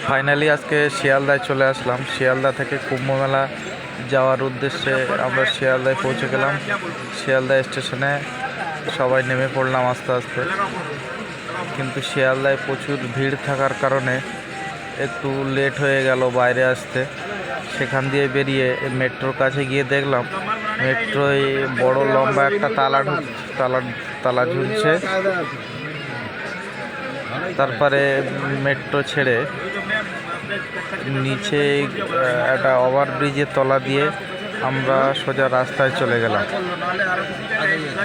Finally আজকে শিয়ালদায় চলে আসলাম। শিয়ালদা থেকে কুম্ভ মেলা যাওয়ার উদ্দেশ্যে আমরা শিয়ালদায় পৌঁছে গেলাম। শিয়ালদা স্টেশনে সবাই নেমে পড়লাম আস্তে আস্তে, কিন্তু শিয়ালদায় প্রচুর ভিড় থাকার কারণে একটু লেট হয়ে গেল বাইরে আসতে। সেখান দিয়ে বেরিয়ে মেট্রোর কাছে গিয়ে দেখলাম মেট্রোয় বড় লম্বা একটা তালা ঝুলছে। তারপরে মেট্রো ছেড়ে নিচে একটা ওভারব্রিজের তলা দিয়ে আমরা সোজা রাস্তায় চলে গেলাম।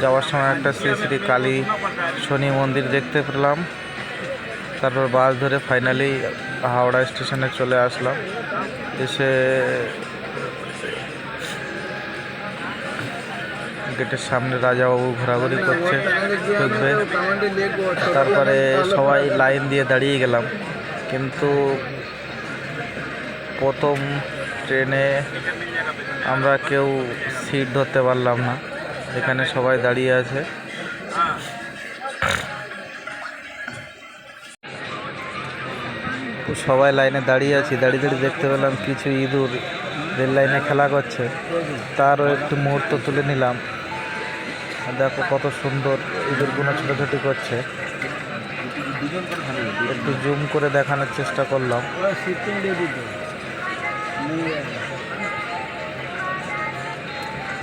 যাওয়ার সময় একটা শ্রী শ্রী কালী শনি মন্দির দেখতে পেলাম। তারপর বাস ধরে ফাইনালি হাওড়া স্টেশনে চলে আসলাম। এসে গেটের সামনে রাজাবাবু ঘোরাঘুরি করছে, ঢুকবে। তারপরে সবাই লাইন দিয়ে দাঁড়িয়ে গেলাম, কিন্তু প্রথম ট্রেনে আমরা কেউ সিট ধরতে পারলাম না। এখানে সবাই দাঁড়িয়ে আছে। সবাই লাইনে দাঁড়িয়ে আছি, দাঁড়িয়ে দেখতে পেলাম কিছু ইঁদুর রেল লাইনে খেলা করছে। তারও একটু মুহূর্ত তুলে নিলাম। দেখো কত সুন্দর ইঁদুরগুলো ছোটাছুটি করছে। একটু জুম করে দেখানোর চেষ্টা করলাম।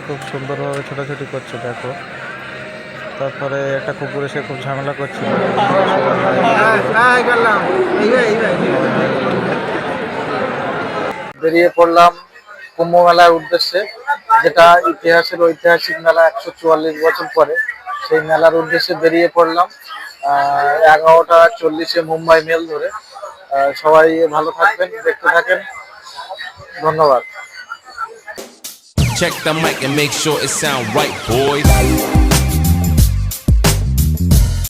খুব সুন্দরভাবে ছোটাছুটি করছে, দেখো। তারপরে একটা কুকুর এসে খুব ঝামেলা করছে। বেরিয়ে পড়লাম কুম্ভ মেলার উদ্দেশ্যে, যেটা ঐতিহাসিক মেলা 144 বছর পরে। সেই মেলার উদ্দেশ্যে বেরিয়ে পড়লাম 11:40 মুম্বাই মেল ধরে। সবাই ভালো থাকবেন, দেখতে থাকেন। ধন্যবাদ। Check the mic and make sure it sound right, boys.